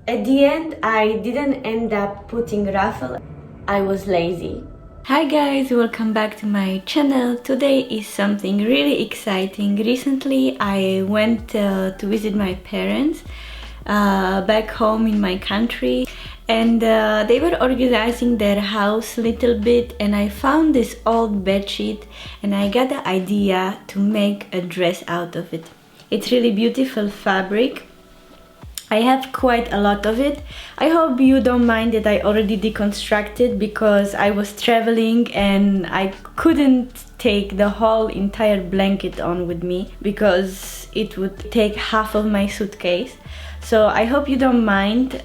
At the end, I didn't end up putting ruffle. I was lazy. Hi guys, welcome back to my channel. Today is something really exciting. Recently I went to visit my parents back home in my country, and they were organizing their house a little bit, and I found this old bedsheet and I got the idea to make a dress out of it. It's really beautiful fabric. I have quite a lot of it. I hope you don't mind that I already deconstructed, because I was traveling and I couldn't take the whole entire blanket on with me because it would take half of my suitcase. So I hope you don't mind.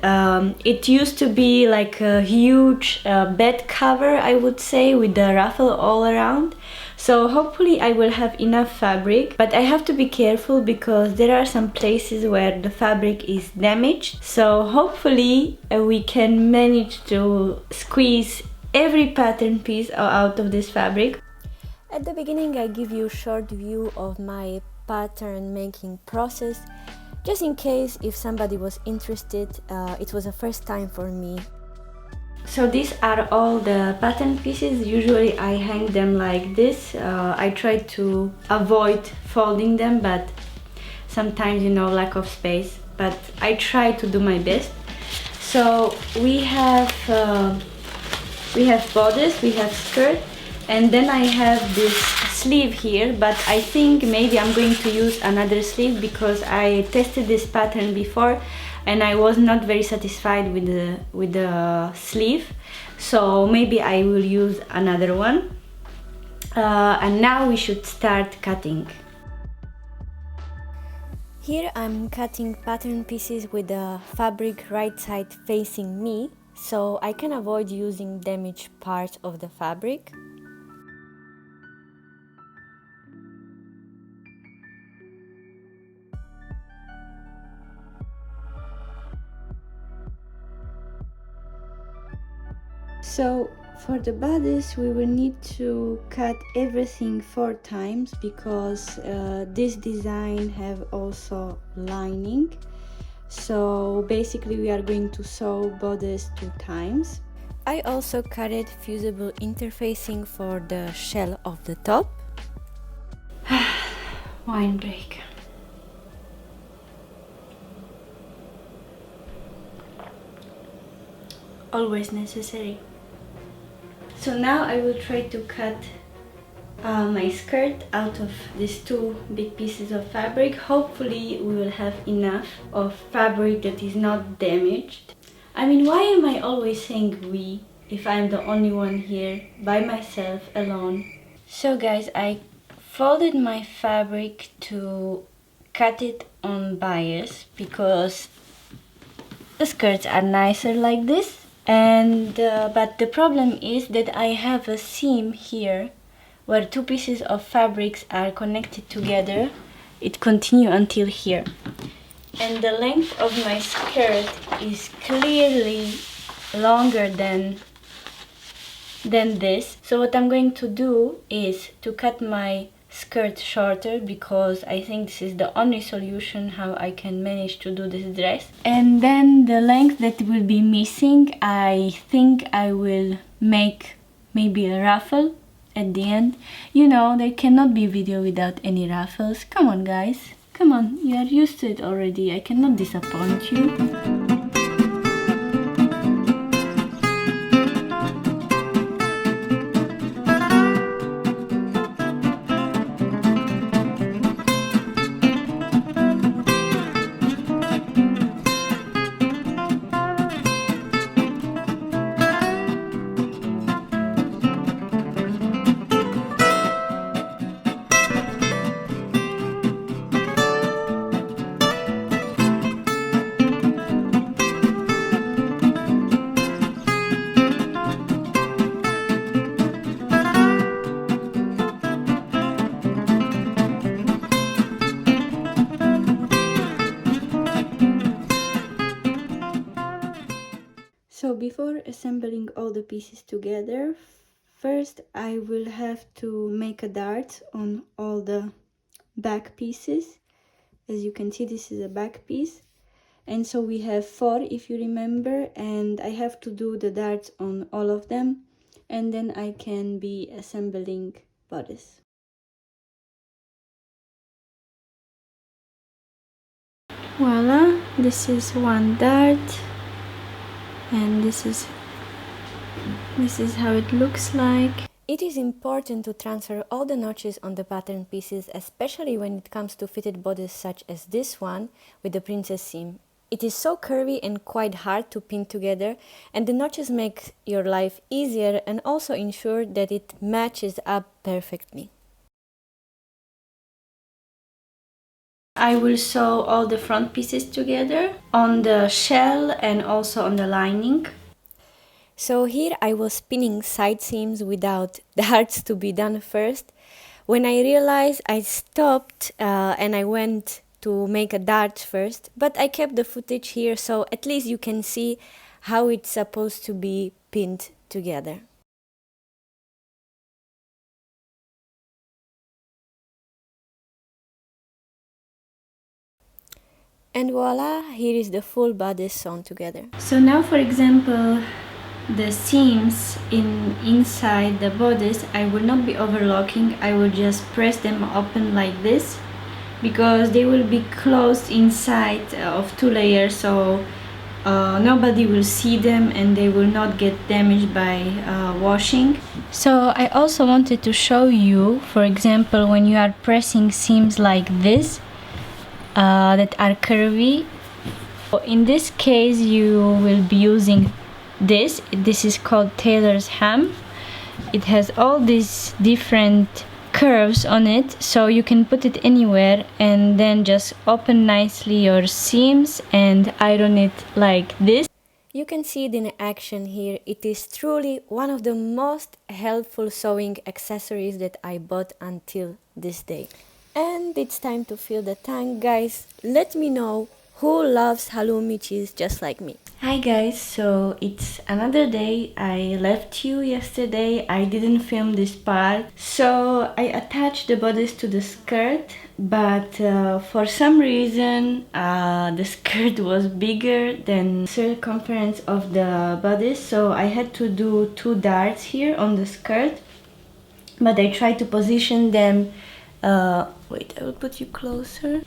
It used to be like a huge bed cover, I would say, with the ruffle all around. So hopefully I will have enough fabric, but I have to be careful because there are some places where the fabric is damaged. So hopefully we can manage to squeeze every pattern piece out of this fabric. At the beginning I give you a short view of my pattern making process, just in case if somebody was interested. It was a first time for me. So these are all the pattern pieces. Usually I hang them like this. I try to avoid folding them, but sometimes, you know, lack of space, but I try to do my best. So we have bodice, we have skirt, and then I have this sleeve here, but I think maybe I'm going to use another sleeve because I tested this pattern before and I was not very satisfied with the sleeve, so maybe I will use another one. And now we should start cutting. Here I'm cutting pattern pieces with the fabric right side facing me, so I can avoid using damaged parts of the fabric. So for the bodice we will need to cut everything 4 times because this design have also lining. So basically we are going to sew bodice 2 times. I also cutted fusible interfacing for the shell of the top. Wine break. Always necessary. So now I will try to cut my skirt out of these 2 big pieces of fabric. Hopefully we will have enough of fabric that is not damaged. I mean, why am I always saying we if I'm the only one here by myself alone? So guys, I folded my fabric to cut it on bias because the skirts are nicer like this. And but the problem is that I have a seam here where 2 pieces of fabrics are connected together. It continues until here, and the length of my skirt is clearly longer than this. So what I'm going to do is to cut my skirt shorter, because I think this is the only solution how I can manage to do this dress. And then the length that will be missing, I think I will make maybe a ruffle at the end. You know, there cannot be video without any ruffles. Come on guys, come on, you are used to it already. I cannot disappoint you. So before assembling all the pieces together, first I will have to make a dart on all the back pieces. As you can see, this is a back piece, And so we have 4, if you remember, and I have to do the darts on all of them, and then I can be assembling bodice. Voila, this is one dart, and this is how it looks like. It is important to transfer all the notches on the pattern pieces, especially when it comes to fitted bodice such as this one with the princess seam. It is so curvy and quite hard to pin together, and the notches make your life easier and also ensure that it matches up perfectly. I will sew all the front pieces together on the shell and also on the lining. So here I was pinning side seams without darts to be done first. When I realized, I stopped and I went to make a dart first, but I kept the footage here so at least you can see how it's supposed to be pinned together. And voila, here is the full bodice sewn together. So now, for example, the seams inside the bodice, I will not be overlocking. I will just press them open like this, because they will be closed inside of 2 layers, so nobody will see them and they will not get damaged by washing. So I also wanted to show you, for example, when you are pressing seams like this that are curvy. In this case you will be using this is called tailor's hem. It has all these different curves on it, so you can put it anywhere and then just open nicely your seams and iron it like this. You can see it in action here. It is truly one of the most helpful sewing accessories that I bought until this day. And it's time to fill the tank, guys. Let me know who loves halloumi cheese just like me. Hi guys, so it's another day. I left you yesterday. I didn't film this part, so I attached the bodice to the skirt, but for some reason the skirt was bigger than the circumference of the bodice, so I had to do 2 darts here on the skirt, but I tried to position them. Wait, I will put you closer.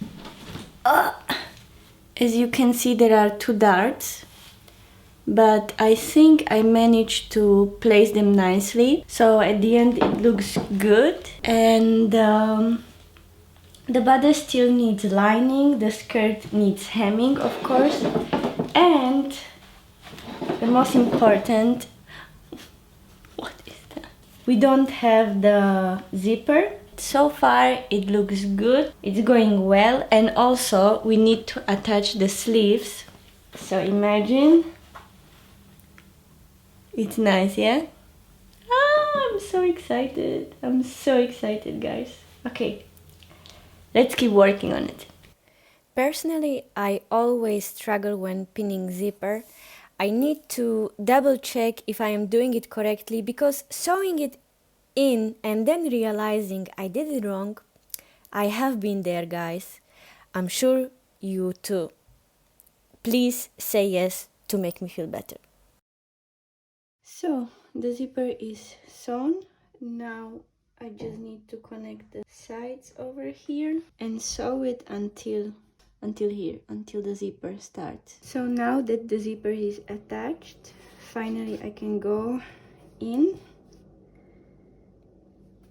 As you can see, there are 2 darts, but I think I managed to place them nicely, so at the end it looks good. And the bodice still needs lining, the skirt needs hemming, of course, and the most important, what is that? We don't have the zipper. So far it looks good, it's going well, and also we need to attach the sleeves. So imagine, it's nice, yeah? I'm so excited. I'm so excited, guys. Okay, let's keep working on it. Personally, I always struggle when pinning zipper. I need to double check if I am doing it correctly, because sewing it in and then realizing I did it wrong, I have been there, guys. I'm sure you too. Please say yes to make me feel better. So the zipper is sewn. Now I just need to connect the sides over here and sew it until here, until the zipper starts. So now that the zipper is attached, finally I can go in,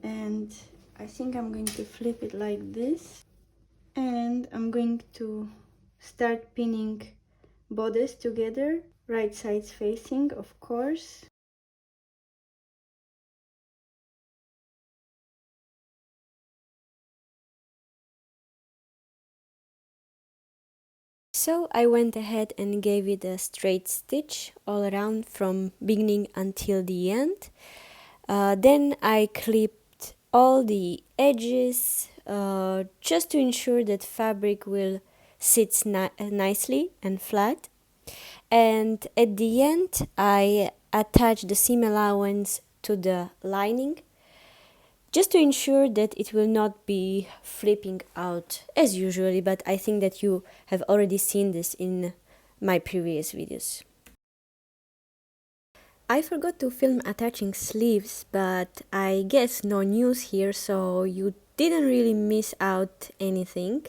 and I think I'm going to flip it like this, and I'm going to start pinning bodice together, right sides facing, of course. So I went ahead and gave it a straight stitch all around from beginning until the end. Then I clipped all the edges just to ensure that fabric will sit nicely and flat. And at the end I attached the seam allowance to the lining, just to ensure that it will not be flipping out as usually, but I think that you have already seen this in my previous videos. I forgot to film attaching sleeves, but I guess no news here, so you didn't really miss out anything.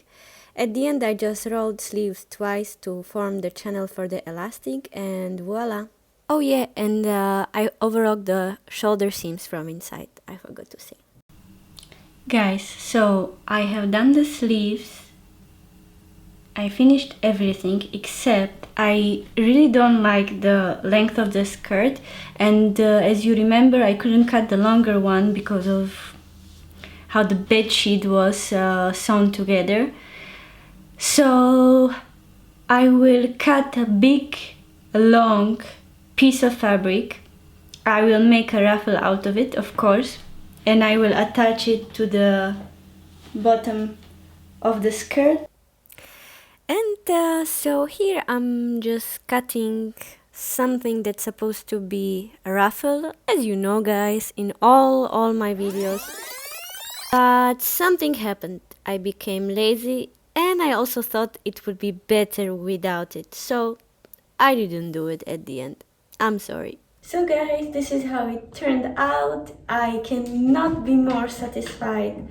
At the end I just rolled sleeves twice to form the channel for the elastic, and voila! Oh yeah, and I overlocked the shoulder seams from inside, I forgot to say. Guys, so I have done the sleeves. I finished everything except I really don't like the length of the skirt, and as you remember I couldn't cut the longer one because of how the bedsheet was sewn together. So I will cut a big long piece of fabric. I will make a ruffle out of it, of course, and I will attach it to the bottom of the skirt. And so here I'm just cutting something that's supposed to be a ruffle, as you know guys, in all my videos. But something happened. I became lazy, and I also thought it would be better without it, so I didn't do it at the end. I'm sorry. So guys, this is how it turned out. I cannot be more satisfied.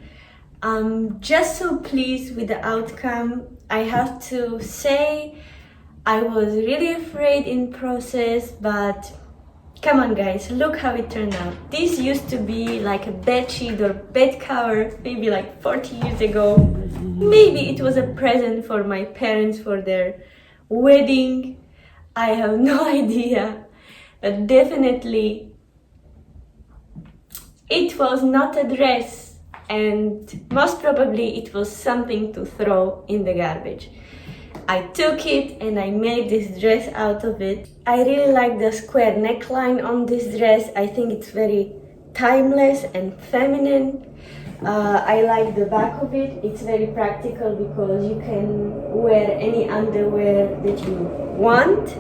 I'm just so pleased with the outcome. I have to say I was really afraid in process, but come on guys, look how it turned out. This used to be like a bed sheet or bed cover maybe like 40 years ago. Maybe it was a present for my parents for their wedding. I have no idea, but definitely it was not a dress, and most probably it was something to throw in the garbage. I took it and I made this dress out of it. I really like the square neckline on this dress. I think it's very timeless and feminine. I like the back of it. It's very practical because you can wear any underwear that you want.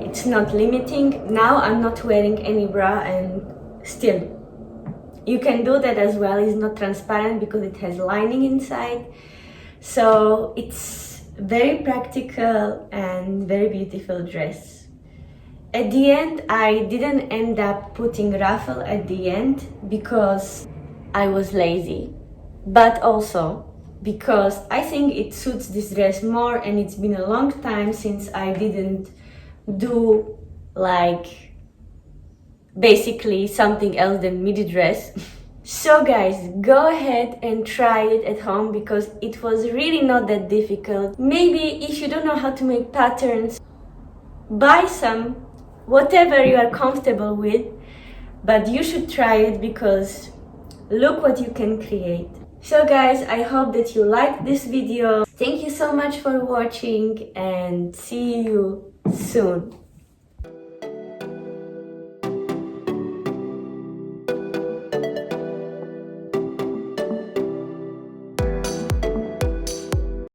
It's not limiting. Now I'm not wearing any bra, and still you can do that as well. It's not transparent because it has lining inside. So it's very practical and very beautiful dress. At the end, I didn't end up putting ruffle at the end because I was lazy, but also because I think it suits this dress more, and it's been a long time since I didn't do like basically something else than midi dress. So guys, go ahead and try it at home because it was really not that difficult. Maybe if you don't know how to make patterns, buy some, whatever you are comfortable with, but you should try it because look what you can create. So guys, I hope that you liked this video. Thank you so much for watching, and see you soon.